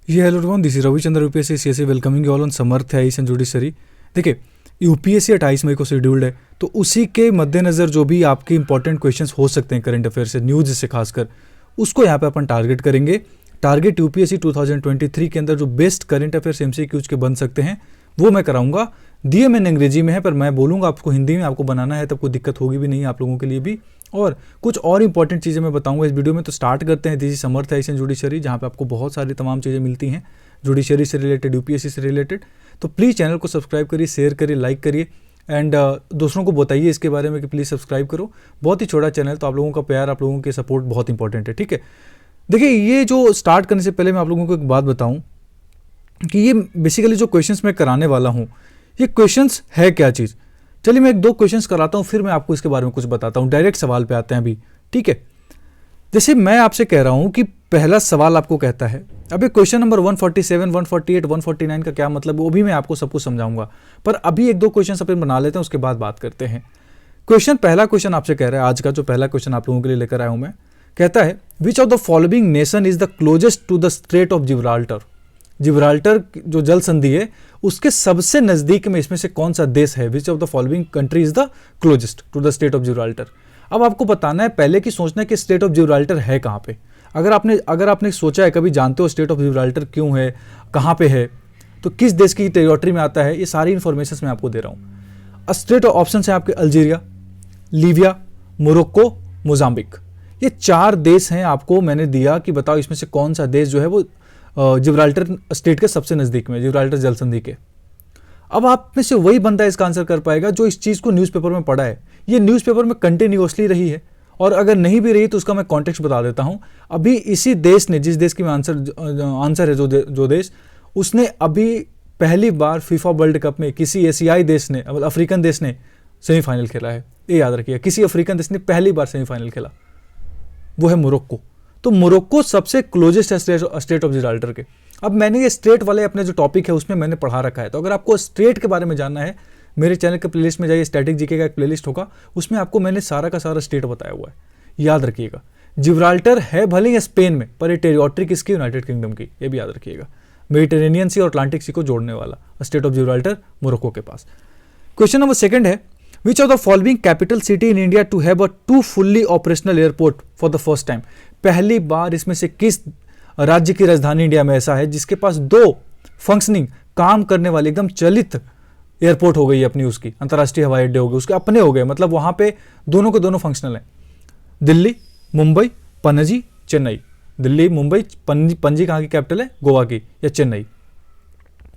ये hello everyone, this is Ravichandra UPSC CSC welcoming you all on Samarth IAS and judiciary. देखिए, UPSC 28 मई को scheduled है, तो उसी के मद्देनज़र जो भी आपके इंपॉर्टेंट क्वेश्चंस हो सकते हैं करंट अफेयर से, न्यूज़ से खासकर, उसको यहाँ पे अपन टारगेट करेंगे। टारगेट यूपीएससी 2023 के अंदर जो बेस्ट करंट अफेयर्स एमसीक्यूज के बन सकते हैं वो मैं कराऊंगा। दिए मैंने अंग्रेजी में है, पर मैं बोलूँगा आपको हिंदी में, आपको बनाना है तब कोई दिक्कत होगी भी नहीं आप लोगों के लिए भी। और कुछ और इंपॉर्टेंट चीज़ें मैं बताऊंगा इस वीडियो में। तो स्टार्ट करते हैं। This is Samarth IAS and judiciary, जहाँ पे आपको बहुत सारी तमाम चीज़ें मिलती हैं जुडिशरी से रिलेटेड, यूपीएससी से रिलेटेड। तो प्लीज़ चैनल को सब्सक्राइब करिए, शेयर करिए, लाइक करिए एंड दूसरों को बताइए इसके बारे में कि प्लीज़ सब्सक्राइब करो। बहुत ही छोटा चैनल, तो आप लोगों का प्यार, आप लोगों के सपोर्ट बहुत इंपॉर्टेंट है, ठीक है। देखिए, ये जो स्टार्ट करने से पहले मैं आप लोगों को एक बात बताऊं कि ये बेसिकली जो क्वेश्चंस मैं कराने वाला हूं, ये क्वेश्चंस है क्या चीज़। चलिए मैं एक दो क्वेश्चंस कराता हूं, फिर मैं आपको इसके बारे में कुछ बताता हूं। डायरेक्ट सवाल पे आते हैं अभी, ठीक है। जैसे मैं आपसे कह रहा हूं कि पहला सवाल आपको कहता है, अभी क्वेश्चन नंबर 147, 148, 149 का क्या मतलब, वो भी मैं आपको सब कुछ समझाऊंगा। पर अभी एक दो क्वेश्चन अपन बना लेते हैं, उसके बाद बात करते हैं। पहला क्वेश्चन आपसे कह रहा है, आज का जो पहला क्वेश्चन आप लोगों के लिए लेकर आया हूं मैं, कहता है which of the following nation is the closest to the strait of Gibraltar. Gibraltar जो जल संधि है उसके सबसे नजदीक में इसमें से कौन सा देश है। Which of the following country is the closest to the state of Gibraltar. अब आपको बताना है, पहले की सोचना है कि स्टेट ऑफ जिब्राल्टर है कहाँ पे। अगर आपने सोचा है, कभी जानते हो स्टेट ऑफ जिब्राल्टर क्यों है, कहाँ पे है, तो किस देश की टेरिटरी में आता है, ये सारी इंफॉर्मेशन मैं आपको दे रहा हूँ। स्टेट ऑप्शन है आपके अल्जीरिया, लीबिया, मोरक्को, मोजाम्बिक। ये चार देश हैं, आपको मैंने दिया कि बताओ इसमें से कौन सा देश जो है वो जिब्राल्टर स्टेट के सबसे नजदीक में, जिब्राल्टर जल संधि के। अब आप में से वही बंदा इसका आंसर कर पाएगा जो इस चीज को न्यूज़पेपर में पढ़ा है। ये न्यूज़पेपर में कंटिन्यूअसली रही है, और अगर नहीं भी रही तो उसका मैं कॉन्टेक्स्ट बता देता हूं। अभी इसी देश ने, जिस देश की आंसर है जो देश, उसने अभी पहली बार फीफा वर्ल्ड कप में किसी एशियाई देश ने, अफ्रीकन देश ने सेमीफाइनल खेला है। ये याद रखिएगा, किसी अफ्रीकन देश ने पहली बार सेमीफाइनल खेला, वो है मोरक्को। तो मोरक्को सबसे क्लोजेस्ट है स्टेट ऑफ जिब्राल्टर के। अब मैंने ये स्टेट वाले अपने जो टॉपिक है उसमें मैंने पढ़ा रखा है, तो अगर आपको स्टेट के बारे में जानना है, मेरे चैनल के प्लेलिस्ट में जाइए, स्टैटिक जीके का एक प्लेलिस्ट होगा, उसमें आपको मैंने सारा का सारा स्टेट बताया हुआ है। याद रखिएगा, जिब्राल्टर है भले ही स्पेन में, पर ये टेरिटरी किसकी, यूनाइटेड किंगडम की, ये भी याद रखिएगा। मेडिटेरेनियन सी और अटलांटिक सी को जोड़ने वाला स्टेट ऑफ जिब्राल्टर मोरक्को के पास। क्वेश्चन नंबर सेकंड है, which of the following capital city in India to have a 2 fully operational airport for the first time. पहली बार इसमें से किस राज्य की राजधानी इंडिया में ऐसा है जिसके पास 2 फंक्शनिंग, काम करने वाले, एकदम चलित एयरपोर्ट हो गई अपनी, उसकी अंतर्राष्ट्रीय हवाई अड्डे हो गए, उसके अपने हो गए, मतलब वहां पे दोनों के दोनों फंक्शनल हैं। दिल्ली, मुंबई, पणजी, चेन्नई। दिल्ली, मुंबई, पणजी कहाँ की कैपिटल है, गोवा की या चेन्नई,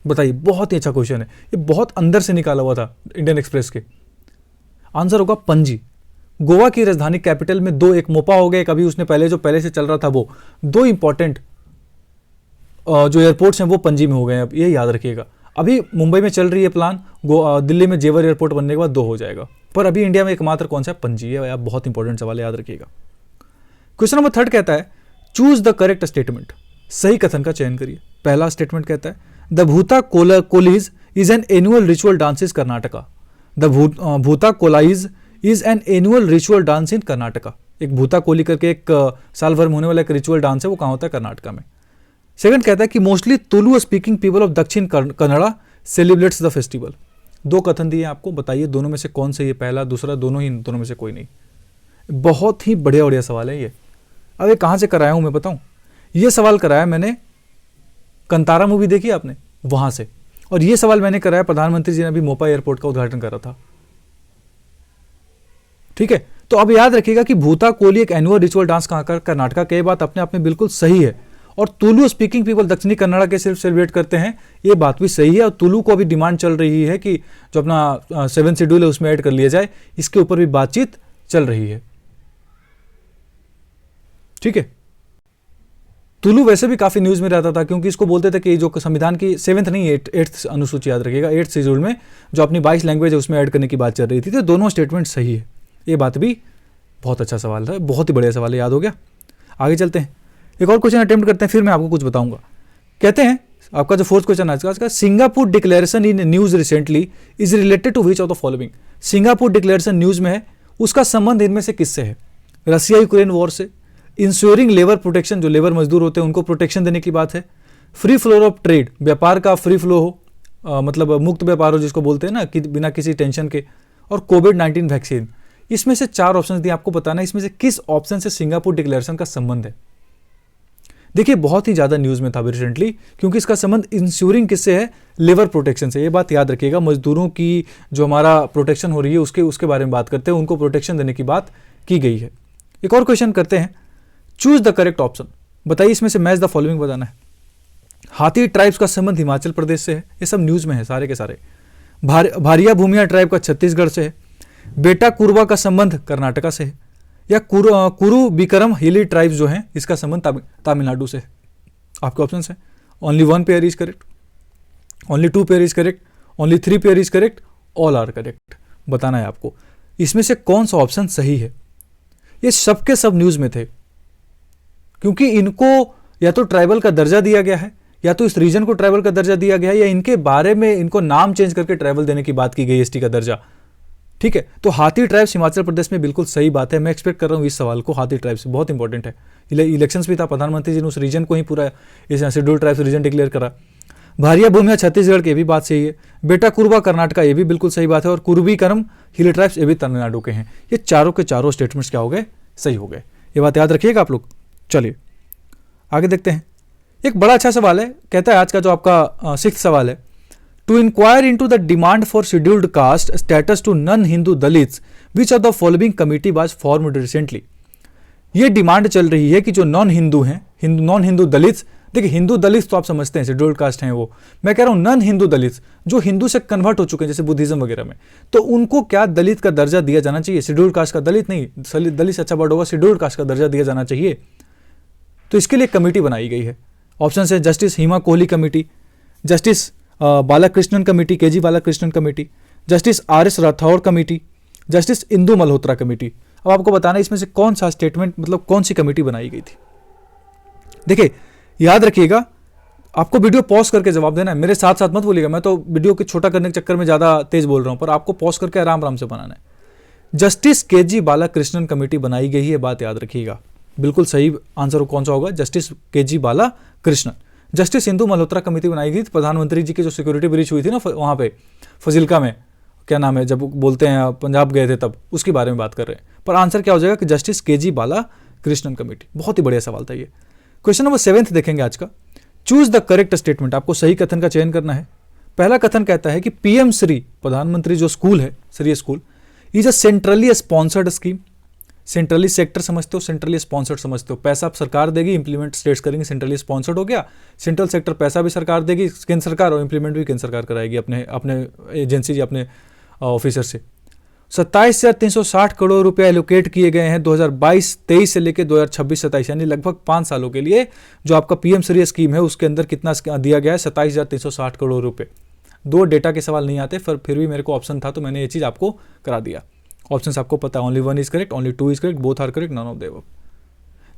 बताइए। बहुत ही अच्छा क्वेश्चन है, ये बहुत अंदर से निकाला हुआ था इंडियन एक्सप्रेस के। आंसर होगा पणजी। गोवा की राजधानी कैपिटल में 2, एक मोपा हो गया, कभी उसने पहले से चल रहा था, वो 2 इंपॉर्टेंट जो एयरपोर्ट्स हैं वो पणजी में हो गए हैं। अब ये याद रखिएगा, अभी मुंबई में चल रही है प्लान, दिल्ली में जेवर एयरपोर्ट बनने के बाद 2 हो जाएगा, पर अभी इंडिया में एकमात्र कौन सा है, पणजी है। बहुत इंपॉर्टेंट सवाल है, याद रखिएगा। क्वेश्चन नंबर 3 कहता है, चूज द करेक्ट स्टेटमेंट। सही कथन का चयन करिए। पहला स्टेटमेंट कहता है, the Bhuta Kolas is an annual ritual dance is Karnataka. The Bhuta Kolas is an annual ritual dance in Karnataka. एक भूता कोली करके एक साल भर में होने वाला एक रिचुअल डांस है, वो कहाँ होता है, कर्नाटका में। सेकंड कहता है कि mostly Tulu speaking people of दक्षिण कन्नड़ा सेलिब्रेट्स द फेस्टिवल। 2 कथन दिए आपको, बताइए दोनों में से कौन से, ये पहला दूसरा, दोनों ही, दोनों में से कोई नहीं। बहुत ही बढ़िया सवाल है ये। अब ये कहाँ से कराया हूँ मैं बताऊँ, ये सवाल कराया मैंने, कंतारा मूवी देखी आपने, वहां से। और ये सवाल मैंने कराया, प्रधानमंत्री जी ने अभी मोपा एयरपोर्ट का उद्घाटन करा था, ठीक है। तो अब याद रखिएगा कि भूता कोली एक एनुअल रिचुअल डांस कहाँ का, कर्नाटका के। बात अपने आप में बिल्कुल सही है। और तुलु स्पीकिंग पीपल दक्षिणी कन्नड़ा के सिर्फ सेलिब्रेट करते हैं, ये बात भी सही है। और तुलु को अभी डिमांड चल रही है कि जो अपना 7 शेड्यूल है उसमें ऐड कर लिया जाए, इसके ऊपर भी बातचीत चल रही है, ठीक है। तुलु वैसे भी काफी न्यूज में रहता था, क्योंकि इसको बोलते थे कि जो संविधान की 7th नहीं 8th अनुसूची, याद रखिएगा, 8th शेड्यूल में जो अपनी 22 लैंग्वेज है उसमें ऐड करने की बात चल रही थी। तो दोनों स्टेटमेंट सही है, ये बात भी बहुत अच्छा सवाल था, बहुत ही बढ़िया सवाल है, याद हो गया। आगे चलते हैं, एक और क्वेश्चन अटेम्प्ट करते हैं, फिर मैं आपको कुछ बताऊंगा। कहते हैं, आपका जो 4th क्वेश्चन आज का, Singapore declaration in news recently is related to which of the following. Singapore declaration news में है, उसका संबंध इनमें से किससे है। रसिया यूक्रेन वॉर से, इंश्योरिंग लेबर प्रोटेक्शन, जो लेबर मजदूर होते हैं उनको प्रोटेक्शन देने की बात है, फ्री फ्लो ऑफ ट्रेड, व्यापार का फ्री फ्लो हो, मतलब मुक्त व्यापार हो जिसको बोलते हैं ना, कि बिना किसी टेंशन के, और कोविड-19 वैक्सीन। इसमें से 4 ऑप्शन दिए, आपको बताना है इसमें से किस ऑप्शन से सिंगापुर डिक्लेरेशन का संबंध है। देखिए बहुत ही ज़्यादा न्यूज़ में था अभी रिसेंटली, क्योंकि इसका संबंध इंश्योरिंग किससे है, लेबर प्रोटेक्शन से। ये बात याद रखिएगा, मजदूरों की जो हमारा प्रोटेक्शन हो रही है उसके बारे में बात करते हैं, उनको प्रोटेक्शन देने की बात की गई है। एक और क्वेश्चन करते हैं, चूज द करेक्ट ऑप्शन, बताइए इसमें से मैच द फॉलोइंग बताना है। हाथी ट्राइब्स का संबंध हिमाचल प्रदेश से है, ये सब न्यूज़ में है सारे के सारे। भारिया भूमिया ट्राइब का छत्तीसगढ़ से है। बेटा कुरवा का संबंध कर्नाटका से है, या कुरु बिकरम हिली ट्राइब्स जो हैं इसका संबंध तमिलनाडु से है। आपके ऑप्शन है, only 1 pair is correct, only 2 pair is correct, only 3 pair is correct, all are correct. बताना है आपको इसमें से कौन सा ऑप्शन सही है। ये सब के सब न्यूज़ में थे, क्योंकि इनको या तो ट्राइबल का दर्जा दिया गया है, या तो इस रीजन को ट्राइबल का दर्जा दिया गया है, या इनके बारे में इनको नाम चेंज करके ट्राइबल देने की बात की गई, एसटी का दर्जा। ठीक है, तो हाथी ट्राइब्स हिमाचल प्रदेश में बिल्कुल सही बात है। मैं एक्सपेक्ट कर रहा हूँ इस सवाल को, हाथी ट्राइब्स बहुत इंपॉर्टेंट है। इलेक्शंस भी था, प्रधानमंत्री जी ने उस रीजन को ही पूरा इस शेड्यूल्ड ट्राइब्स रीजन डिक्लेयर करा। भारिया भूमिया छत्तीसगढ़ की भी बात सही है, बेटा कुरबा कर्नाटका ये भी बिल्कुल सही बात है, और कुरुबी करम हिली ट्राइब्स ये भी तमिलनाडु के हैं। ये चारों के चारों स्टेटमेंट्स क्या हो गए, सही हो गए। ये बात याद रखिएगा आप लोग। चलिए आगे देखते हैं, एक बड़ा अच्छा सवाल है, कहता है आज का जो आपका 6th सवाल है, to inquire into the demand for scheduled caste status to non Hindu Dalits which of the following committee was formed recently. ये डिमांड चल रही है कि जो नॉन हिंदू हैं, नॉन हिंदू दलित्स, देखिए हिंदू दलित्स तो आप समझते हैं शेड्यूल्ड कास्ट हैं वो, मैं कह रहा हूं नॉन हिंदू दलित्स जो हिंदू से कन्वर्ट हो चुके हैं जैसे बुद्धिज्म वगैरह में, तो उनको क्या दलित का दर्जा दिया जाना चाहिए। शेड्यूल्ड कास्ट का दलित नहीं, दलित से अच्छा वर्ड होगा, शेड्यूल्ड कास्ट का दर्जा दिया जाना चाहिए। तो इसके लिए कमेटी बनाई गई है। ऑप्शन है justice Hima Kohli committee, justice Balakrishnan committee, KG Balakrishnan committee, justice RS. Rathore committee, justice Indu Malhotra committee. अब आपको बताना है इसमें से कौन सा स्टेटमेंट, मतलब कौन सी कमेटी बनाई गई थी। देखिए याद रखिएगा, आपको वीडियो पॉज करके जवाब देना है, मेरे साथ साथ मत बोलिएगा, मैं तो वीडियो को छोटा करने के चक्कर में ज़्यादा तेज बोल रहा हूं, पर आपको पॉज करके आराम आराम से बनाना है। जस्टिस केजी बालाकृष्णन कमेटी बनाई गई है, बात याद रखिएगा। बिल्कुल सही आंसर कौन सा होगा, justice KG Balakrishnan. Justice Indu Malhotra committee बनाई गई थी, प्रधानमंत्री जी की जो सिक्योरिटी ब्रीच हुई थी ना वहाँ पे फजिल्का में, क्या नाम है, जब बोलते हैं पंजाब गए थे तब, उसके बारे में बात कर रहे हैं। पर आंसर क्या हो जाएगा कि जस्टिस केजी बालाकृष्णन कमेटी। बहुत ही बढ़िया सवाल था ये। क्वेश्चन नंबर 7 देखेंगे आज का, चूज द करेक्ट स्टेटमेंट। आपको सही कथन का चयन करना है। पहला कथन कहता है कि पीएम श्री, प्रधानमंत्री जो स्कूल है, Shri school is a centrally sponsored scheme. Centrally sector समझते हो, सेंट्रली स्पॉन्सर्ड समझते हो, पैसा सरकार देगी, इंप्लीमेंट स्टेट्स करेंगे, सेंट्रली स्पॉन्सर्ड हो गया। सेंट्रल सेक्टर पैसा भी सरकार देगी, केंद्र सरकार, और इंप्लीमेंट भी केंद्र सरकार कराएगी अपने एजेंसी या अपने ऑफिसर से। 27,360 करोड़ रुपए एलोकेट किए गए हैं 2022-23 से लेकर 2026-27, यानी लगभग 5 सालों के लिए। जो आपका पीएम श्री स्कीम है उसके अंदर कितना दिया गया है, 27,360 करोड़ रुपए। 2 डेटा के सवाल नहीं आते, फिर भी मेरे को ऑप्शन था तो मैंने ये चीज़ आपको करा दिया। ऑप्शंस आपको पता है, only 1 is correct, only 2 is correct, both are correct, none of the above.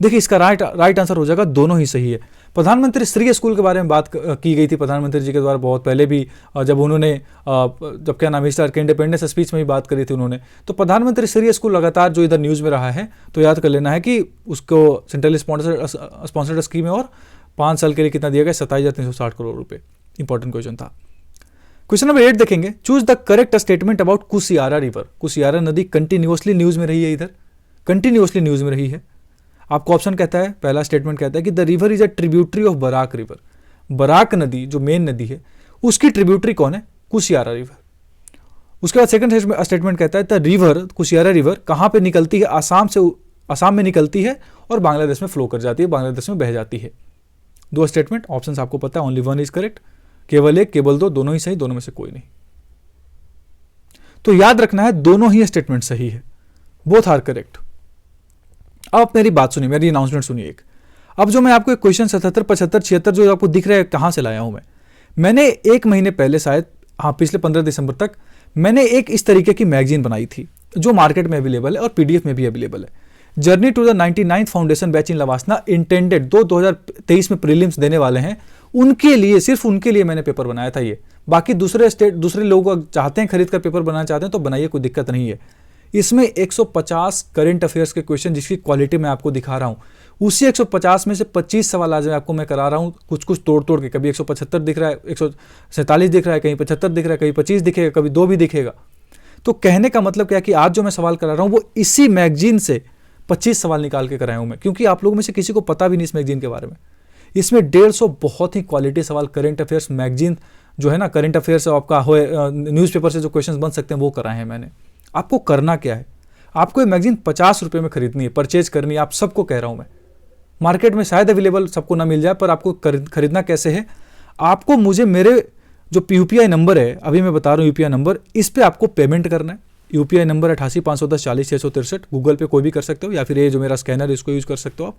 देखिए इसका राइट आंसर हो जाएगा, दोनों ही सही है। प्रधानमंत्री श्री स्कूल के बारे में बात की गई थी प्रधानमंत्री जी के द्वारा बहुत पहले भी, जब उन्होंने जब क्या नाम है इसका इंडिपेंडेंस स्पीच में भी बात करी थी उन्होंने। तो प्रधानमंत्री श्री स्कूल लगातार जो इधर न्यूज़ में रहा है, तो याद कर लेना है कि उसको सेंट्रल स्पॉन्सर्ड स्कीम है, और 5 साल के लिए कितना दिया गया, 27,360 करोड़ रुपए। इंपॉर्टेंट क्वेश्चन था। क्वेश्चन नंबर 8 देखेंगे, choose the correct statement about Kushiyara river. Kushiyara नदी कंटिन्यूअसली न्यूज में रही है, इधर कंटिन्यूअसली न्यूज में रही है। आपको ऑप्शन कहता है, पहला स्टेटमेंट कहता है कि the river is a tributary of Barak river. Barak नदी जो मेन नदी है उसकी ट्रिब्यूटरी कौन है, कुशियारा रिवर। उसके बाद सेकंड स्टेटमेंट कहता है द रिवर, कुशियारा रिवर कहाँ पे निकलती है, आसाम में निकलती है और बांग्लादेश में फ्लो कर जाती है, बांग्लादेश में बह जाती है। 2 स्टेटमेंट, ऑप्शन आपको पता है, ओनली 1 इज करेक्ट, केवल 1, केवल 2, दोनों ही सही, दोनों में से कोई नहीं। तो याद रखना है दोनों ही स्टेटमेंट सही है, बोथ आर करेक्ट। अब आप मेरी बात सुनिए, मेरी अनाउंसमेंट सुनिए एक। अब जो मैं आपको क्वेश्चन 77, 75, 76 जो आपको दिख रहा है कहां से लाया हूं मैंने 1 महीने पहले शायद, हाँ पिछले 15 दिसंबर तक मैंने एक इस तरीके की मैगजीन बनाई थी जो मार्केट में अवेलेबल है और पीडीएफ में भी अवेलेबल है। Journey to the 99th foundation batch in LBSNAA intended 2023 में प्रीलिम्स देने वाले हैं, उनके लिए, सिर्फ उनके लिए मैंने पेपर बनाया था ये। बाकी दूसरे लोग चाहते हैं खरीद कर पेपर बनाना चाहते हैं तो बनाइए, कोई दिक्कत नहीं है। इसमें 150 करंट अफेयर्स के क्वेश्चन जिसकी क्वालिटी मैं आपको दिखा रहा हूं, उसी 150 में से 25 सवाल आज आपको मैं करा रहा हूँ, कुछ कुछ तोड़ तोड़ के। कभी 175 दिख रहा है, 147 दिख रहा है, कहीं 75 दिख रहा है, कहीं 25 दिखेगा, कभी 2 भी दिखेगा। तो कहने का मतलब क्या है कि आज जो मैं सवाल करा रहा हूँ वो इसी मैगजीन से 25 सवाल निकाल के कराया हूँ मैं, क्योंकि आप लोगों में से किसी को पता भी नहीं इस मैगजीन के बारे में। इसमें 150 बहुत ही क्वालिटी सवाल करंट अफेयर्स मैगजीन जो है ना, करंट अफेयर्स आपका हो न्यूज़पेपर से जो क्वेश्चंस बन सकते हैं वो कराए हैं मैंने। आपको करना क्या है, आपको ये मैगजीन 50 रुपये में खरीदनी है, परचेज करनी है। आप सबको कह रहा हूँ मैं, मार्केट में शायद अवेलेबल सबको ना मिल जाए, पर आपको खरीदना कैसे है, आपको मुझे मेरे जो यूपीआई नंबर है, अभी मैं बता रहा हूँ यूपीआई नंबर, इस पर आपको पेमेंट करना है। यूपीआई नंबर 88,510,40,663, गूगल पे कोई भी कर सकते हो, या फिर ये जो मेरा स्कैनर है इसको यूज़ कर सकते हो आप।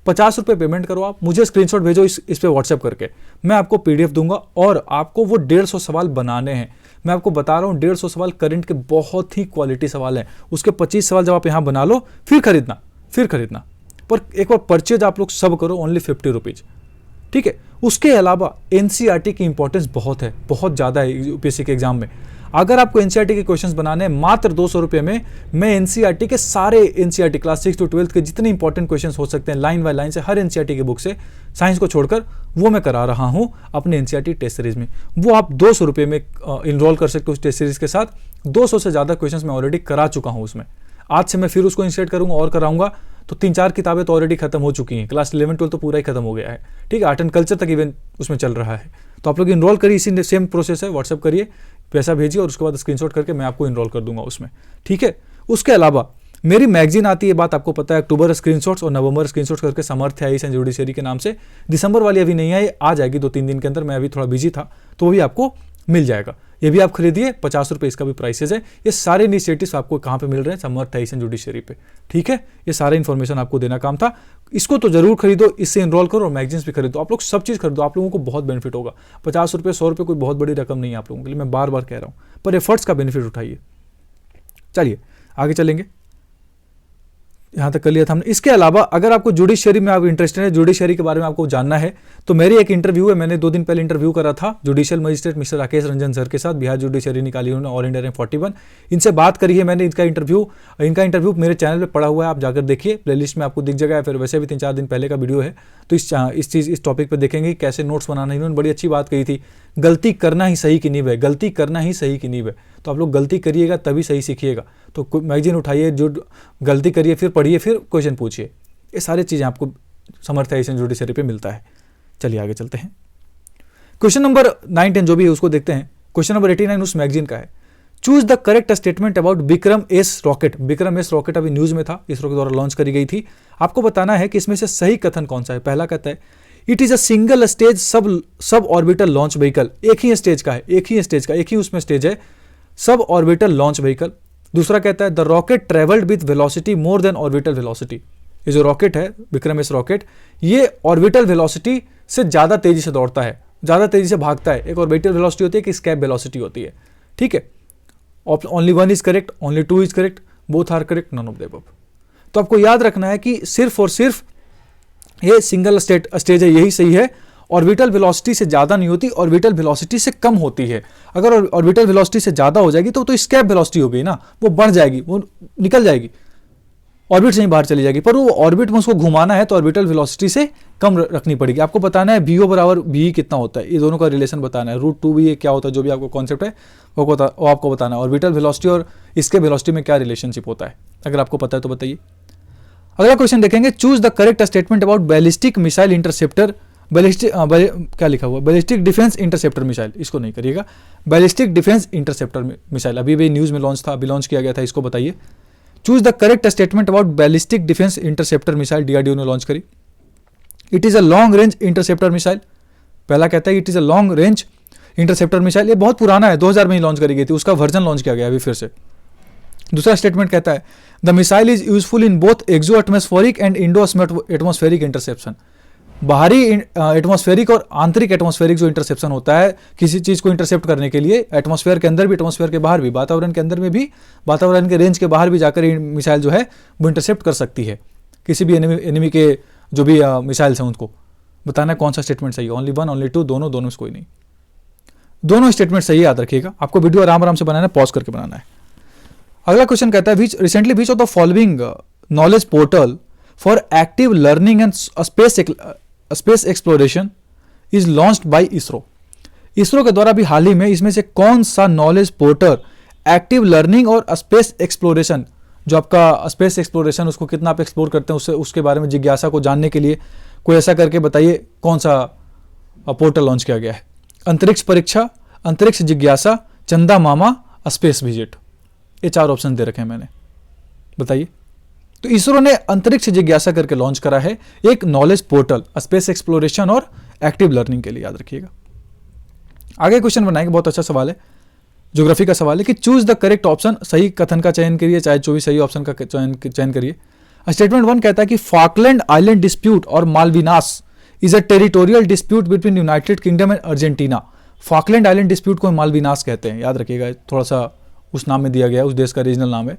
50 रुपये पेमेंट करो, आप मुझे स्क्रीनशॉट भेजो इस पे व्हाट्सएप करके, मैं आपको पीडीएफ दूंगा और आपको वो 150 सवाल बनाने हैं। मैं आपको बता रहा हूँ 150 सवाल करंट के बहुत ही क्वालिटी सवाल हैं। उसके 25 सवाल जब आप यहाँ बना लो फिर खरीदना। पर एक बार परचेज आप लोग सब करो, ओनली 50 रुपीज़, ठीक है। उसके अलावा एनसीईआरटी की इंपॉर्टेंस बहुत है, बहुत ज़्यादा है यूपीएससी के एग्जाम में। अगर आपको एनसीईआरटी के क्वेश्चंस बनाने हैं मात्र 200 रुपये में, मैं एनसीईआरटी के सारे एनसीईआरटी क्लास 6 to 12 के जितने इंपॉर्टेंट क्वेश्चंस हो सकते हैं लाइन बाय लाइन से, हर एनसीईआरटी की बुक से, साइंस को छोड़कर, वो मैं करा रहा हूँ अपने एनसीईआरटी टेस्ट सीरीज में। वो आप 200 रुपये में इनरोल कर सकते हो उस टेस्ट सीरीज के साथ। 200 से ज़्यादा क्वेश्चन मैं ऑलरेडी करा चुका हूँ उसमें। आज से मैं फिर उसको इंसर्ट करूँगा और कराऊंगा, तो 3-4 किताबें तो ऑलरेडी खत्म हो चुकी हैं। क्लास 11-12 तो पूरा ही खत्म हो गया है, ठीक है। आर्ट एंड कल्चर तक इवेंट उसमें चल रहा है। तो आप लोग इनरोल करिए, इसी सेम प्रोसेस है, व्हाट्सअप करिए, पैसा भेजिए और उसके बाद स्क्रीनशॉट करके मैं आपको इनरोल कर दूंगा उसमें, ठीक है। उसके अलावा मेरी मैगजीन आती है, बात आपको पता है, अक्टूबर स्क्रीनशॉट्स और नवंबर स्क्रीनशॉट्स करके समर्थ आईएएस एंड जुडिशरी के नाम से। दिसंबर वाली अभी नहीं आई, आ जाएगी 2-3 दिन के अंदर, मैं अभी थोड़ा बिजी था, तो वो भी आपको मिल जाएगा। ये भी आप खरीदिए, 50 रुपये इसका भी प्राइसेज है। ये सारे इनिशिएटिव्स आपको कहाँ पे मिल रहे हैं, समर्थ आईएएस एंड जुडिशरी पे, ठीक है। ये सारे इन्फॉर्मेशन आपको देना काम था। इसको तो जरूर खरीदो, इससे इनरोल करो और मैगजीन्स भी खरीदो। आप लोग सब चीज़ खरीदो, आप लोगों को बहुत बेनिफिट होगा। 50 रुपये 100 रुपये कोई बहुत बड़ी रकम नहीं है आप लोगों के लिए, मैं बार बार कह रहा हूँ, पर एफर्ट्स का बेनिफिट उठाइए। चलिए आगे चलेंगे, यहाँ तक कर लिया था हमने। इसके अलावा अगर आपको जुडिशरी में आप इंटरेस्टेड है, जुडिशरी के बारे में आपको जानना है, तो मेरी एक इंटरव्यू है, मैंने 2 दिन पहले इंटरव्यू करा था judicial magistrate mister Rakesh Ranjan sir के साथ। बिहार जुडिशरी निकाली उन्होंने, ऑल इंडिया रैंक 41। इनसे बात करी है मैंने। इनका इंटरव्यू मेरे चैनल पर पड़ा हुआ है, आप जाकर देखिए, प्लेलिस्ट में आपको दिख जाएगा। फिर वैसे भी 3-4 दिन पहले का वीडियो है, तो इस टॉपिक पर देखेंगे कैसे नोट्स बनाना है। इन्होंने बड़ी अच्छी बात कही थी, गलती करना ही सही की नींव है, गलती करना ही सही की नींव है। तो आप लोग गलती करिएगा तभी सही सीखिएगा। तो मैगजीन उठाइए, जो गलती करिए, फिर पढ़िए, फिर क्वेश्चन पूछिए। ये सारी चीज़ें आपको समर्थ आईएएस एंड जुडिशरी पे मिलता है। चलिए आगे चलते हैं। क्वेश्चन नंबर 9-10 जो भी है उसको देखते हैं। क्वेश्चन नंबर 89 उस मैगजीन का है। Choose the correct statement about Vikram S rocket. Vikram S rocket अभी न्यूज में था, इसरो के द्वारा लॉन्च करी गई थी। आपको बताना है कि इसमें से सही कथन कौन सा है। पहला कहता है it is a single stage sub orbital launch vehicle. एक ही स्टेज का है, एक ही उसमें स्टेज है, सब ऑर्बिटल लॉन्च व्हीकल। दूसरा कहता है the rocket travelled with velocity more than orbital velocity. ये जो रॉकेट है विक्रम एस रॉकेट, ये ऑर्बिटल वेलोसिटी से ज़्यादा तेजी से दौड़ता है, ज़्यादा तेजी से भागता है। एक ऑर्बिटल वेलोसिटी होती है, कि स्कैप वेलोसिटी होती है, ठीक है। Only 1 is correct, only 2 is correct, both are correct, none of the above. तो आपको याद रखना है कि सिर्फ और सिर्फ ये सिंगल स्टेज है, यही सही है। ऑर्बिटल वेलोसिटी से ज़्यादा नहीं होती, ऑर्बिटल वेलोसिटी से कम होती है। अगर ऑर्बिटल वेलोसिटी से ज़्यादा हो जाएगी तो स्कैप वेलोसिटी हो गई ना, वो बढ़ जाएगी, वो निकल जाएगी, ऑर्बिट से ही बाहर चली जाएगी। पर वो ऑर्बिट में उसको घुमाना है तो ऑर्बिटल वेलोसिटी से कम रखनी पड़ेगी। आपको बताना है VO बराबर VE कितना होता है, ये दोनों का रिलेशन बताना है। √2VE क्या होता है, जो भी आपको कॉन्सेप्ट है वो आपको बताना है। ऑर्बिटल वेलोसिटी और इसके वेलोसिटी में क्या रिलेशनशिप होता है, अगर आपको पता है तो बताइए। अगला क्वेश्चन देखेंगे, choose the correct statement about ballistic missile interceptor. क्या लिखा हुआ, बैलिस्टिक डिफेंस इंटरसेप्टर मिसाइल, इसको नहीं करिएगा, बैलिस्टिक डिफेंस इंटरसेप्टर मिसाइल। अभी भी न्यूज़ में लॉन्च था, अभी लॉन्च किया गया था, इसको बताइए। Choose the correct statement about ballistic defence interceptor missile, DRDO ने लॉन्च करी। It is a long range interceptor missile. पहला कहता है it is a long range interceptor missile. ये बहुत पुराना है, 2000 में ही लॉन्च करी गई थी, उसका वर्जन लॉन्च किया गया अभी फिर से। दूसरा स्टेटमेंट कहता है the missile is useful in both exo atmospheric and endo atmospheric interception. बाहरी एटमॉस्फेरिक और आंतरिक एटमॉस्फेरिक जो इंटरसेप्शन होता है किसी चीज़ को इंटरसेप्ट करने के लिए, एटमॉस्फेयर के अंदर भी, एटमॉस्फेयर के बाहर भी, वातावरण के अंदर में भी, वातावरण के रेंज के बाहर भी जाकर ये मिसाइल जो है वो इंटरसेप्ट कर सकती है किसी भी एनिमी के जो भी मिसाइल्स हैं उनको। बताना है कौन सा स्टेटमेंट सही है, ओनली 1, ओनली 2, दोनों से कोई नहीं, दोनों स्टेटमेंट सही याद रखिएगा। आपको वीडियो आराम से बनाना है, पॉज करके बनाना है। अगला क्वेश्चन कहता है recently which of the following knowledge portal for active learning and space exploration is launched by ISRO. ISRO के द्वारा भी हाल ही में इसमें से कौन सा नॉलेज पोर्टल एक्टिव लर्निंग और स्पेस एक्सप्लोरेशन, जो आपका स्पेस एक्सप्लोरेशन उसको कितना आप एक्सप्लोर करते हैं उसके बारे में जिज्ञासा को जानने के लिए कोई ऐसा करके बताइए कौन सा पोर्टल लॉन्च किया गया है। अंतरिक्ष परीक्षा, अंतरिक्ष जिज्ञासा, चंदा मामा, स्पेस विजिट, ये 4 ऑप्शन दे रखे हैं मैंने, बताइए। तो इसरो ने अंतरिक्ष जिज्ञासा करके लॉन्च करा है एक नॉलेज पोर्टल स्पेस एक्सप्लोरेशन और एक्टिव लर्निंग के लिए, याद रखिएगा। आगे क्वेश्चन बनाएंगे, बहुत अच्छा सवाल है, ज्योग्राफी का सवाल है कि चूज द करेक्ट ऑप्शन, सही कथन का चयन करिए, चाहे जो भी सही ऑप्शन का चयन करिए। स्टेटमेंट 1 कहता है कि फॉकलैंड आइलैंड डिस्प्यूट और Malvinas is a territorial dispute between United Kingdom and Argentina. Falkland island dispute को मालविनास कहते हैं, याद रखिएगा, थोड़ा सा उस नाम में दिया गया है, उस देश का रीजनल नाम है।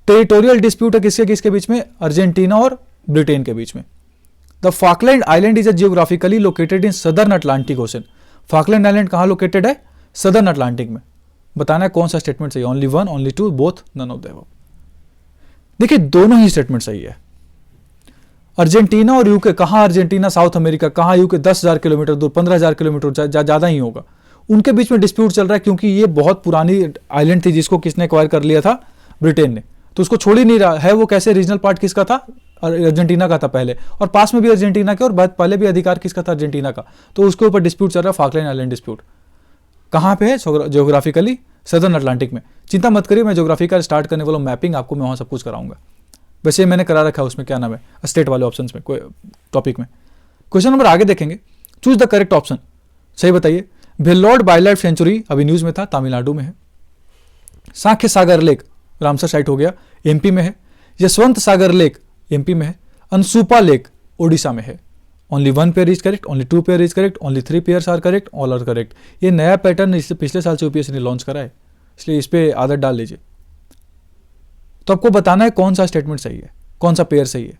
टेरिटोरियल डिस्प्यूट है किसके किसके बीच में, अर्जेंटीना और ब्रिटेन के बीच में। The Falkland island is a geographically located in southern Atlantic ocean. Falkland island कहाँ लोकेटेड है, सदर्न अटलांटिक में। बताना है कौन सा स्टेटमेंट सही है, only 1, only 2, both, none of the above. देखिए दोनों ही स्टेटमेंट सही है। अर्जेंटीना और यूके, कहाँ अर्जेंटीना, साउथ अमेरिका, कहाँ यूके, 10,000 किलोमीटर दूर, 15,000 किलोमीटर ज़्यादा ही होगा, उनके बीच में डिस्प्यूट चल रहा है क्योंकि ये बहुत पुरानी आइलैंड थी जिसको किसने एक्वायर कर लिया था, ब्रिटेन ने, तो उसको छोड़ ही नहीं रहा है। वो कैसे रीजनल पार्ट किसका था, अर्जेंटीना का था पहले, और पास में भी अर्जेंटीना के, और पहले भी अधिकार किसका था, अर्जेंटीना का। तो उसके ऊपर डिस्प्यूट चल रहा है, फॉकलैंड आइलैंड डिस्प्यूट। कहाँ पे है, ज्योग्राफिकली सदर्न अटलांटिक में। चिंता मत करिए, मैं ज्योग्राफी का स्टार्ट करने वाला मैपिंग आपको मैं वहाँ सब कुछ कराऊंगा। वैसे मैंने करा रखा है उसमें, क्या नाम है, स्टेट वाले ऑप्शन में, कोई टॉपिक में। क्वेश्चन नंबर आगे देखेंगे, चूज द करेक्ट ऑप्शन, सही बताइए। भेल्लोर वाइल्ड लाइफ सेंचुरी अभी न्यूज में था, तमिलनाडु में है। सांख्य सागर लेक, रामसर साइट हो गया, एमपी में है। यशवंत सागर लेक एमपी में है। अनसुपा लेक ओडिशा में है। Only 1 pair is correct, only 2 pair is correct, only 3 pairs are correct, all are correct. ये नया पैटर्न इससे पिछले साल से यूपीएससी ने लॉन्च करा है, इसलिए इस पर आदत डाल लीजिए। तो आपको बताना है कौन सा स्टेटमेंट सही है, कौन सा पेयर सही है।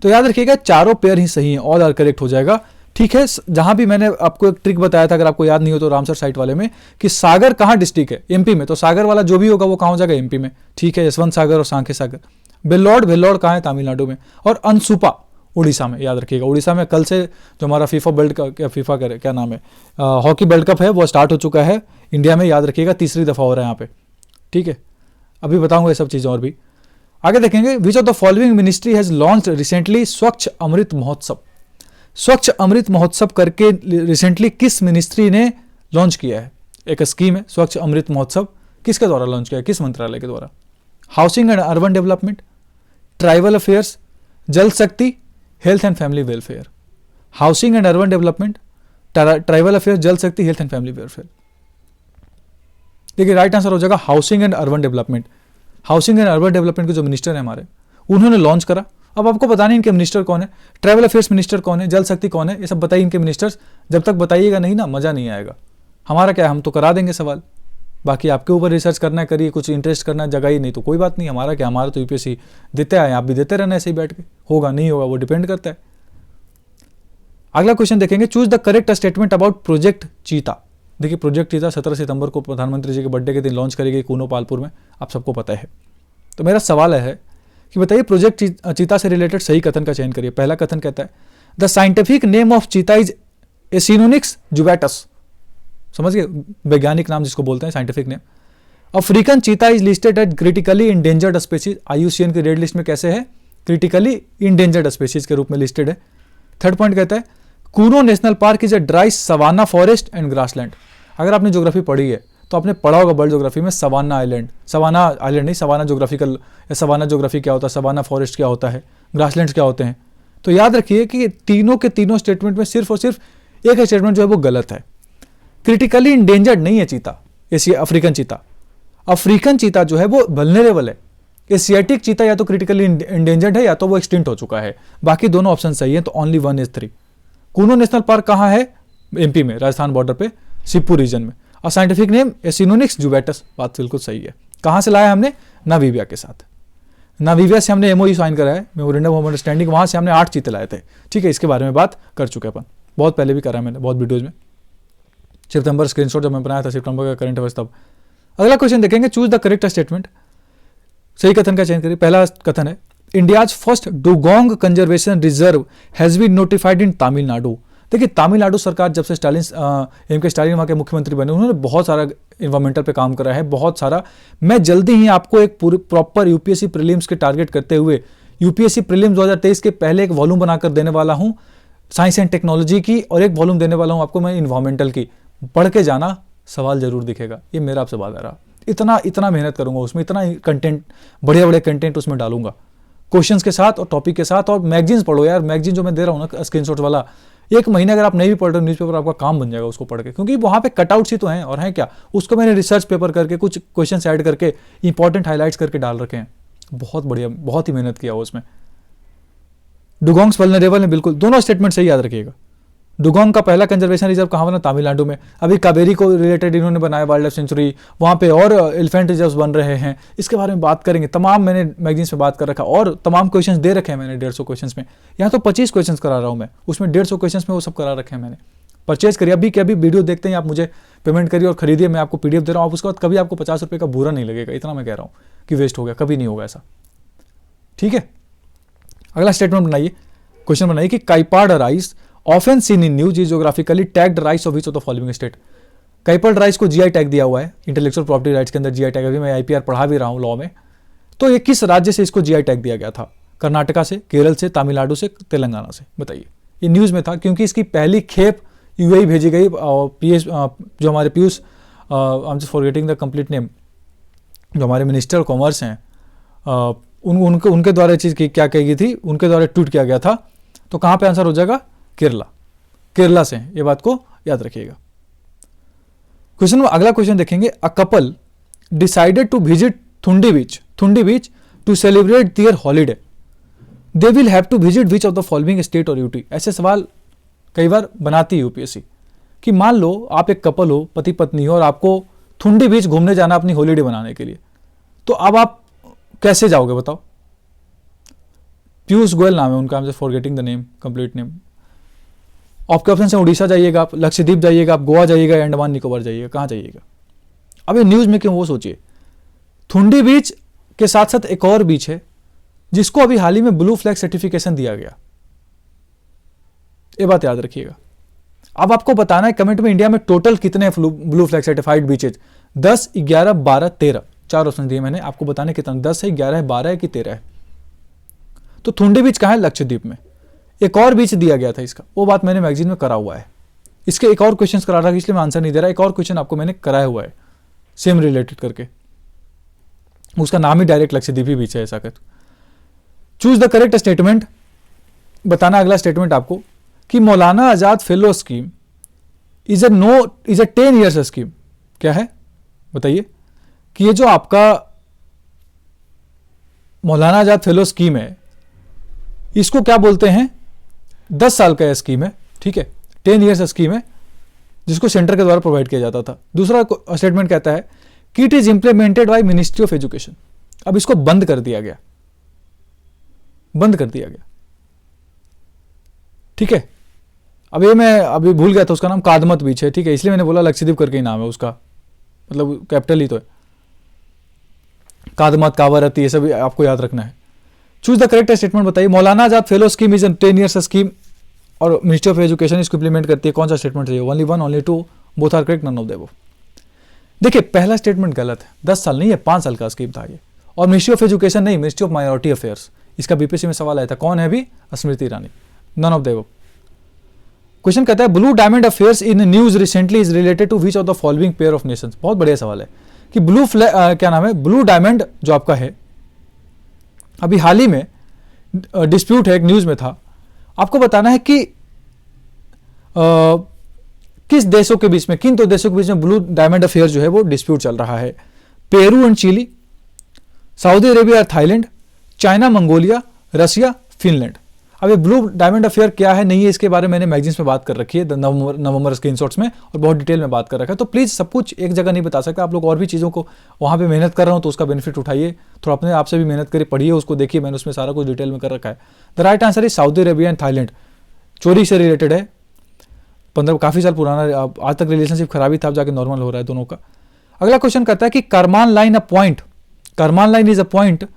तो याद रखिएगा चारों पेयर ही सही हैं, ऑल आर करेक्ट हो जाएगा, ठीक है। जहां भी मैंने आपको एक ट्रिक बताया था, अगर आपको याद नहीं हो तो, रामसर साइट वाले में, कि सागर कहाँ डिस्ट्रिक्ट है, एमपी में, तो सागर वाला जो भी होगा वो कहाँ हो जाएगा, एमपी में, ठीक है। यशवंत सागर और सांख्य सागर। भेल्लोर कहाँ है, तमिलनाडु में। और अनसुपा उड़ीसा में, याद रखिएगा। उड़ीसा में कल से जो हमारा फीफा क्या नाम है, हॉकी वर्ल्ड कप है, वो स्टार्ट हो चुका है इंडिया में, याद रखिएगा, तीसरी दफा हो रहा है यहाँ पे, ठीक है। अभी बताऊंगा ये सब चीजें और भी आगे देखेंगे। विच of the following ministry has launched recently स्वच्छ अमृत महोत्सव। स्वच्छ अमृत महोत्सव करके रिसेंटली किस मिनिस्ट्री ने लॉन्च किया है, एक स्कीम है स्वच्छ अमृत महोत्सव, किसके द्वारा लॉन्च किया है, किस मंत्रालय के द्वारा। Housing and urban development, tribal affairs, जल शक्ति, health and family welfare. Housing and urban development, tribal affairs, जल शक्ति, हेल्थ एंड फैमिली वेलफेयर। देखिए राइट आंसर हो जाएगा housing and urban development. Housing and urban development के जो मिनिस्टर है हमारे, उन्होंने लॉन्च करा। अब आपको बताना इनके मिनिस्टर कौन है, ट्राइबल अफेयर्स मिनिस्टर कौन है, जल शक्ति कौन है, ये सब बताइए इनके मिनिस्टर्स। जब तक बताइएगा नहीं ना, मजा नहीं आएगा। हमारा क्या है, हम तो करा देंगे सवाल, बाकी आपके ऊपर रिसर्च करना है, करिए, कुछ इंटरेस्ट करना जगह ही नहीं तो कोई बात नहीं। हमारा क्या, हमारा तो यूपीएससी देते आए, आप भी देते रहना ऐसे ही बैठ के, होगा नहीं होगा वो डिपेंड करता है। अगला क्वेश्चन देखेंगे, choose the correct statement about project चीता। देखिए प्रोजेक्ट चीता 17 सितंबर को प्रधानमंत्री जी के बर्थडे के दिन लॉन्च करी गई कूनो पालपुर में, आप सबको पता है। तो मेरा सवाल है कि बताइए प्रोजेक्ट चीता से रिलेटेड सही कथन का चयन करिए। पहला कथन कहता है द साइंटिफिक नेम ऑफ चीता इज एसिनोनिक्स जुबैटस। समझ गए, वैज्ञानिक नाम जिसको बोलते हैं, scientific name. African cheetah is listed at critically endangered species. IUCN की रेड लिस्ट में कैसे है, क्रिटिकली इंडेंजर्ड स्पीसीज के रूप में लिस्टेड है। थर्ड पॉइंट कहता है Kuno national park is a dry savanna forest and grassland. अगर आपने ज्योग्राफी पढ़ी है तो आपने पढ़ा होगा वर्ल्ड ज्योग्राफी में सवाना आइलैंड नहीं, सवाना ज्योग्राफिकल या सवाना ज्योग्राफी क्या होता है, सवाना फॉरेस्ट क्या होता है, ग्रासलैंड्स क्या होते हैं। तो याद रखिए कि तीनों के तीनों स्टेटमेंट में सिर्फ और सिर्फ एक स्टेटमेंट जो है वो गलत है। क्रिटिकली इंडेंजर्ड नहीं है चीता, Asia African cheetah. African cheetah जो है वो वल्नरेबल है। एशियाटिक चीता या तो क्रिटिकली इंडेंजर्ड है या तो वो एक्सटिंक्ट हो चुका है। बाकी दोनों ऑप्शन सही है, तो only 1 is 3। Kuno national park कहाँ है, एमपी में, राजस्थान बॉर्डर पे, शिवपुर रीजन में। और साइंटिफिक नेम एसिनोनिक्स जुबैटस, बात बिल्कुल सही है। कहाँ से लाया हमने, नामीबिया के साथ। नामीबिया से हमने एमओयू साइन करा है, मेमोरेंडम ऑफ अंडरस्टैंडिंग, वहाँ से हमने 8 चीते लाए थे, ठीक है। इसके बारे में बात कर चुके अपन, बहुत पहले भी करा है मैंने, बहुत वीडियोज़ में। सितंबर स्क्रीनशॉट जब मैं बनाया था सितंबर का करंट अफेयर्स तब। अगला क्वेश्चन देखेंगे, चूज द करेक्ट स्टेटमेंट। सही कथन का चयन करिए। पहला कथन है India's first dugong conservation reserve has been notified in Tamil Nadu. देखिए तमिलनाडु सरकार जब से एम के स्टालिन वहाँ के मुख्यमंत्री बने, उन्होंने बहुत सारा इन्वायरमेंटल पे काम करा है, बहुत सारा। मैं जल्दी ही आपको एक पूरी प्रॉपर यूपीएससी प्रीलिम्स के टारगेट करते हुए यूपीएससी प्रीलिम्स 2023 के पहले एक वॉल्यूम बनाकर देने वाला हूँ साइंस एंड टेक्नोलॉजी की, और एक वॉल्यूम देने वाला हूँ आपको मैं इन्वायरमेंटल की। पढ़ के जाना, सवाल जरूर दिखेगा, ये मेरा आपसे वादा रहा। इतना मेहनत करूंगा उसमें, इतना कंटेंट, बढ़िया कंटेंट उसमें डालूंगा क्वेश्चंस के साथ और टॉपिक के साथ। और मैगजीन्स पढ़ो यार, मैगजीन जो मैं दे रहा हूँ ना स्क्रीनशॉट वाला, एक महीने अगर आप नहीं भी पढ़ रहे हो न्यूज़पेपर, आपका काम बन जाएगा उसको पढ़ के, क्योंकि वहाँ पे कटआउट्स ही तो हैं और हैं क्या, उसको मैंने रिसर्च पेपर करके कुछ क्वेश्चन ऐड करके इंपॉर्टेंट हाईलाइट्स करके डाल रखे हैं। बहुत बढ़िया, बहुत ही मेहनत किया हो उसमें। डुगोंग्स वल्नरेबल है, बिल्कुल दोनों स्टेटमेंट सही याद रखिएगा। डुगोंग का पहला कंजर्वेशन रिजर्व कहाँ बना? तमिलनाडु में। अभी कावेरी को रिलेटेड इन्होंने बनाया वाइल्ड लाइफ सेंचुरी, वहाँ पे और एलिफेंट रिजर्व्स बन रहे हैं, इसके बारे में बात करेंगे। तमाम मैंने मैगजीन्स में बात कर रखा और तमाम क्वेश्चंस दे रखे हैं मैंने 150 क्वेश्चंस में। यहाँ तो 25 क्वेश्चंस करा रहा हूँ मैं, उसमें 150 क्वेश्चंस में वो सब करा रखे हैं मैंने। परचेज करिए अभी के अभी, वीडियो देखते हैं आप, मुझे पेमेंट करिए और खरीदिए। मैं आपको पीडीएफ दे रहा हूँ, आप उसके बाद कभी आपको 50 रुपये का बुरा नहीं लगेगा, इतना मैं कह रहा हूँ कि वेस्ट हो गया, कभी नहीं होगा ऐसा। ठीक है, अगला स्टेटमेंट बनाइए, क्वेश्चन बनाइए कि Kaipad rice often seen in news is geographically tagged rice of which of the following state. Kaipad rice को जीआई टैग दिया हुआ है, इंटेलेक्चुअल प्रॉपर्टी राइट्स के अंदर जीआई टैग। अभी मैं आईपीआर पढ़ा भी रहा हूँ लॉ में। तो ये किस राज्य से इसको जीआई टैग दिया गया था? कर्नाटका से, केरल से, तमिलनाडु से, तेलंगाना से? बताइए। ये न्यूज में था क्योंकि इसकी पहली खेप यूएई भेजी गई। पीएस जो हमारे Piyush, I am just forgetting the complete name, जो हमारे मिनिस्टर ऑफ कॉमर्स हैं, उनके द्वारा चीज़ क्या कही गई थी, उनके द्वारा ट्वीट किया गया था। तो कहाँ पे आंसर हो जाएगा? केरला से। ये बात को याद रखिएगा। क्वेश्चन में अगला क्वेश्चन देखेंगे। A couple decided to visit Thundi beach to celebrate their holiday, they will have to visit which of the following state और यूटी। ऐसे सवाल कई बार बनाती है यूपीएससी कि मान लो आप एक कपल हो, पति पत्नी हो, और आपको थुंडी बीच घूमने जाना अपनी हॉलीडे बनाने के लिए, तो अब आप कैसे जाओगे बताओ? पीयूष गोयल नाम है उनका, I am just forgetting the name, complete name. आपके ऑप्शन से उड़ीसा जाइएगा आप, लक्षद्वीप जाइएगा आप, गोवा जाइएगा, अंडमान निकोबार जाइएगा, कहाँ जाइएगा? अब ये न्यूज में क्यों, वो सोचिए। थुंडी बीच के साथ साथ एक और बीच है जिसको अभी हाल ही में ब्लू फ्लैग सर्टिफिकेशन दिया गया, ये बात याद रखिएगा। अब आपको बताना है कमेंट में इंडिया में टोटल कितने blue flag certified beaches, 10, 11, 12, 13, 4 option दिए मैंने आपको बताने कितना, 10 है, 11 है, 12 है कि 13 है। तो थुंडी बीच कहाँ है? लक्षद्वीप में। एक और बीच दिया गया था इसका, वो बात मैंने मैगजीन में करा हुआ है। इसके एक और क्वेश्चन करा रहा है, इसलिए मैं आंसर नहीं दे रहा। एक और क्वेश्चन आपको मैंने कराया हुआ है सेम रिलेटेड करके, उसका नाम ही डायरेक्ट लक्षद्वीप बीच है ऐसा कर। चूज द करेक्ट स्टेटमेंट, बताना अगला स्टेटमेंट आपको कि Maulana Azad fellow scheme is a 10 years scheme. क्या है बताइए? कि ये जो आपका मौलाना आजाद फेलो स्कीम है, इसको क्या बोलते हैं? 10 साल का स्कीम है, ठीक है, 10 ईयर्स स्कीम है, जिसको सेंटर के द्वारा प्रोवाइड किया जाता था। दूसरा स्टेटमेंट कहता है कि it is implemented by ministry of education. अब इसको बंद कर दिया गया, ठीक है। अब ये मैं अभी भूल गया था, उसका नाम कादमत बीच है, ठीक है, इसलिए मैंने बोला लक्षद्वीप करके ही नाम है उसका, मतलब कैपिटल ही तो है। कादमत, कावरती, ये सब आपको याद रखना है। चूज द करेक्ट स्टेटमेंट बताइए। Maulana Azad fellow scheme is 10 years scheme और मिनिस्ट्री ऑफ एजुकेशन इसको इंप्लीमेंट करती है। कौन सा स्टेटमेंट चाहिए? Only 1, only 2, both are correct, none of the above. देखिए पहला स्टेटमेंट गलत है, 10 साल नहीं है, 5 साल का स्कीम था ये। और मिनिस्ट्री ऑफ एजुकेशन नहीं, मिनिस्ट्री ऑफ माइनॉरिटी अफेयर्स, इसका बीपीएससी में सवाल आया था। कौन है अभी? Smriti Irani, none of the above. Question कहता है blue diamond affairs in news recently is related to which of the following pair of nations. बहुत बढ़िया सवाल है कि क्या नाम है, ब्लू डायमंड जो आपका है, अभी हाल ही में डिस्प्यूट है, एक न्यूज में था। आपको बताना है कि किस देशों के बीच में, किन दो देशों के बीच में ब्लू डायमंड अफेयर जो है वो डिस्प्यूट चल रहा है। Peru and Chile, Saudi Arabia और Thailand, China, Mongolia, Russia, Finland. अब ये ब्लू डायमंड अफेयर क्या है नहीं है, इसके बारे में मैंने मैगजीन्स में बात कर रखी है, नवंबर स्क्रीनशॉट्स में, और बहुत डिटेल में बात कर रखा है। तो प्लीज़ सब कुछ एक जगह नहीं बता सकता, आप लोग और भी चीज़ों को वहाँ पे मेहनत कर रहा हूँ तो उसका बेनिफिट उठाइए, थोड़ा अपने आप से भी मेहनत करिए, पढ़िए उसको, देखिए, मैंने उसमें सारा कुछ डिटेल में कर रखा है। The right answer is Saudi Arabia and Thailand. चोरी से रिलेटेड है, 15 काफ़ी साल पुराना, आज तक रिलेशनशिप खराबी था, अब जाके नॉर्मल हो रहा है दोनों का। अगला क्वेश्चन कहता है कि Karman line is a point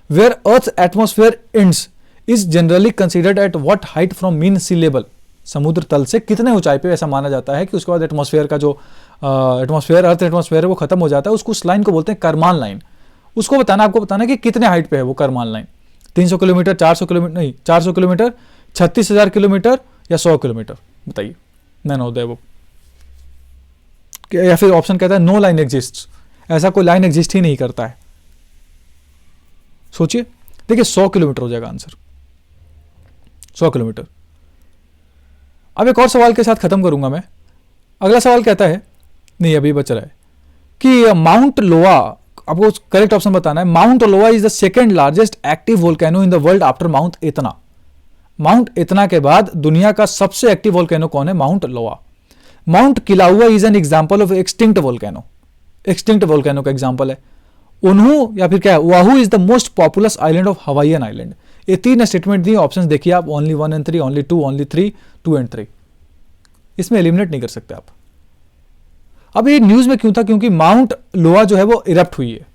where earth atmosphere ends is generally considered at what height from mean sea level, समुद्र तल से कितने ऊंचाई पे ऐसा माना जाता है कि उसके बाद एटमॉस्फेयर का जो एटमॉस्फेयर अर्थ एटमॉस्फेयर है वो खत्म हो जाता है, उसको उस लाइन को बोलते हैं करमान लाइन। उसको बताना, आपको बताना कि कितने हाइट पे है वो करमान लाइन, 300 किलोमीटर, 400 किलोमीटर, नहीं 400 किलोमीटर, 36,000 किलोमीटर या 100 किलोमीटर, बताइए। None of the above. या फिर ऑप्शन कहता है नो लाइन एग्जिस्ट, ऐसा कोई लाइन एग्जिस्ट ही नहीं करता है। सोचिए, देखिए 100 किलोमीटर हो जाएगा आंसर, 100 किलोमीटर। अब एक और सवाल के साथ खत्म करूंगा मैं। अगला सवाल कहता है, नहीं अभी बच रहा है, कि माउंट लोआ, आपको करेक्ट ऑप्शन बताना है। माउंट लोआ is the second largest active volcano in the world after mount इतना। माउंट इतना के बाद दुनिया का सबसे एक्टिव वोल्केनो कौन है? माउंट लोआ। Mount किलाउआ is an example of extinct volcano, extinct volcano का एग्जाम्पल है। उन्हू या फिर क्या है, वाहू is the most populous island of Hawaiian island. ये तीन स्टेटमेंट दिए, ऑप्शन देखिए आप, only 1 and 3, only 2, only 3, 2 and 3। इसमें एलिमिनेट नहीं कर सकते आप। अब ये न्यूज में क्यों था? क्योंकि माउंट लोआ जो है वो इरप्ट हुई है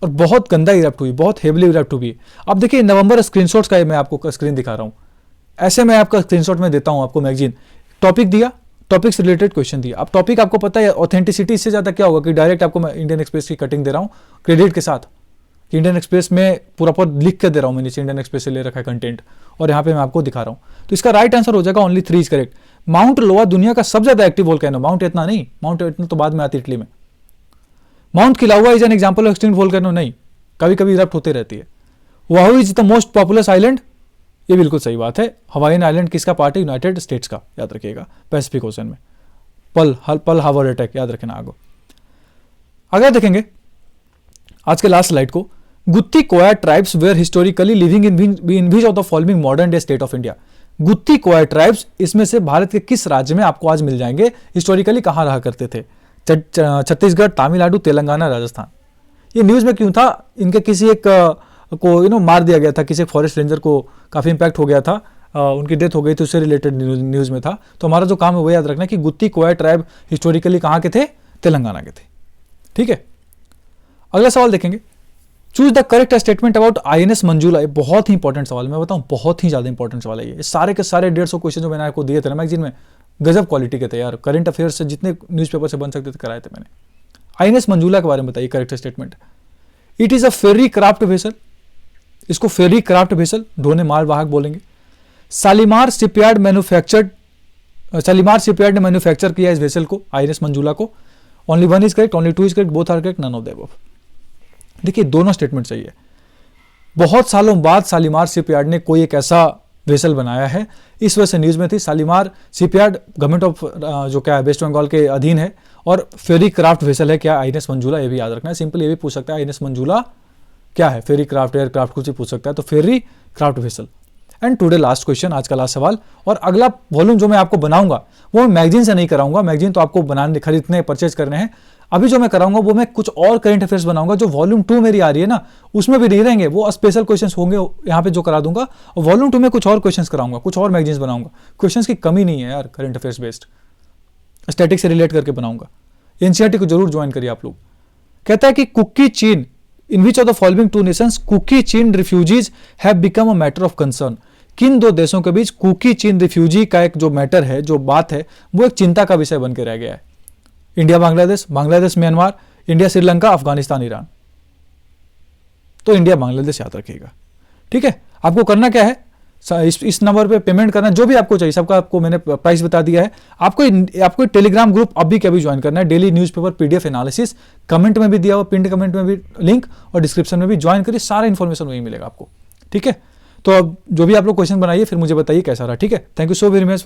और बहुत गंदा इरप्ट हुई, बहुत हेवली इरप्ट हुई है। अब देखिए नवंबर स्क्रीनशॉट्स का मैं आपको स्क्रीन दिखा रहा हूं, ऐसे मैं आपका स्क्रीनशॉट में देता हूं आपको मैगजीन, टॉपिक दिया, टॉपिक से रिलेटेड क्वेश्चन दिया। अब टॉपिक आपको पता है, ऑथेंटिसिटी इससे ज्यादा क्या होगा कि डायरेक्ट आपको मैं इंडियन एक्सप्रेस की कटिंग दे रहा हूं क्रेडिट के साथ, कि इंडियन एक्सप्रेस में पूरा लिख कर दे रहा हूं, मैंने इंडियन एक्सप्रेस से ले रखा है कंटेंट और यहाँ पे मैं आपको दिखा रहा हूं। तो इसका राइट आंसर हो जाएगा ओनली 3 इज करेक्ट। माउंट लोआ दुनिया का सबसे ज्यादा एक्टिव वोल्केनो, माउंट इतना नहीं, माउंट इतना तो बाद में आती इटली में। Mount किलाउआ is an example of extinct volcano, नहीं, कभी कभी इरप्ट होते रहती है। वाहू is the most populous island, ये बिल्कुल सही बात है। हवाईयन आइलैंड किसका पार्ट है? यूनाइटेड स्टेट्स का, याद रखिएगा, पैसिफिक ओशन में। पल हार्बर अटैक याद रखना आगो। अगर देखेंगे आज के लास्ट स्लाइड को, Gutti Koya tribes were historically living in which of the following modern day state of India. Gutti Koya tribes इसमें से भारत के किस राज्य में आपको आज मिल जाएंगे? हिस्टोरिकली कहां रहा करते थे? छत्तीसगढ़, तमिलनाडु, तेलंगाना, राजस्थान। ये न्यूज में क्यों था? इनके किसी एक को मार दिया गया था, किसी एक फॉरेस्ट रेंजर को काफी इंपैक्ट हो गया था, उनकी डेथ हो गई थी, उससे रिलेटेड न्यूज में था। तो हमारा जो काम है वो याद रखना कि गुत्ती कोया ट्राइब हिस्टोरिकली कहां के थे? तेलंगाना के थे। ठीक है, अगला सवाल देखेंगे, choose the correct statement about INS Manjula. ये बहुत ही इंपॉर्टेंट सवाल, मैं बताऊं बहुत ही ज्यादा इंपॉर्टेंट सवाल है ये। सारे के सारे 150 क्वेश्चन जो मैंने आपको दिए थे ना मैगजीन में, गजब क्वालिटी के थे यार, करंट अफेयर्स से जितने न्यूज़पेपर से बन सकते थे कराए थे मैंने। आईएनएस मंजूला के बारे में बताइए correct statement. It is a ferry craft vessel, इसको फेरी क्राफ्ट वेसल, ढोने मालवाहक बोलेंगे। शालीमार शिपयार्ड ने मैन्युफैक्चर किया इस वेसल को, आईएनएस मंजूला को। Only 1 is correct, only 2 is correct, both are correct, none of the above. देखिए दोनों स्टेटमेंट सही है। बहुत सालों बाद शालीमार शिपयार्ड ने कोई एक ऐसा वेसल बनाया है, इस वजह से न्यूज में थी। शालीमार शिपयार्ड गवर्नमेंट ऑफ जो क्या है वेस्ट बंगाल के अधीन है, और फेरी क्राफ्ट वेसल है क्या? आईएनएस मंजूला, ये भी याद रखना है। सिंपल ये भी पूछ सकता है आईएनएस मंजूला क्या है? फेरी क्राफ्ट, एयरक्राफ्ट, कुछ भी पूछ सकता है, तो ferry craft vessel. And today last question, आज का लास्ट सवाल। और अगला वॉल्यूम जो मैं आपको बनाऊंगा वो मैं मैगजीन से नहीं कराऊंगा, मैगजीन तो आपको बनाने, खरीदने, परचेज करने हैं। अभी जो मैं कराऊंगा वो मैं कुछ और करंट अफेयर्स बनाऊंगा, जो वॉल्यूम 2 मेरी आ रही है ना उसमें भी नहीं रहेंगे, वो स्पेशल क्वेश्चंस होंगे यहाँ पे जो करा दूंगा। और वॉल्यूम 2 में कुछ और क्वेश्चंस कराऊंगा, कुछ और मैगजीन्स बनाऊंगा। क्वेश्चंस की कमी नहीं है यार, करंट अफेयर्स बेस्ड, स्टैटिक से रिलेट करके बनाऊंगा। एनसीईआरटी को जरूर ज्वाइन करिए आप लोग। कहता है कि Kuki Chin, in which of the following 2 nations Kuki Chin refugees have become a matter of concern. किन 2 देशों के बीच कुकी चीन रिफ्यूजी का एक जो मैटर है, जो बात है, वो एक चिंता का विषय बन के रह गया है? India Bangladesh, Bangladesh Myanmar, India Sri Lanka, Afghanistan Iran. तो इंडिया बांग्लादेश याद रखिएगा। ठीक है, आपको करना क्या है, इस नंबर पे पेमेंट करना, जो भी आपको चाहिए सबका आपको मैंने प्राइस बता दिया है। आपको टेलीग्राम ग्रुप अभी के अभी ज्वाइन करना है, daily newspaper PDF analysis, comment में भी दिया हुआ, पिन कमेंट में भी लिंक, और डिस्क्रिप्शन में भी ज्वाइन करिए, सारा इन्फॉर्मेशन वही मिलेगा आपको। ठीक है, तो अब जो भी आप लोग क्वेश्चन बनाइए फिर मुझे बताइए कैसा रहा। ठीक है, thank you so very much.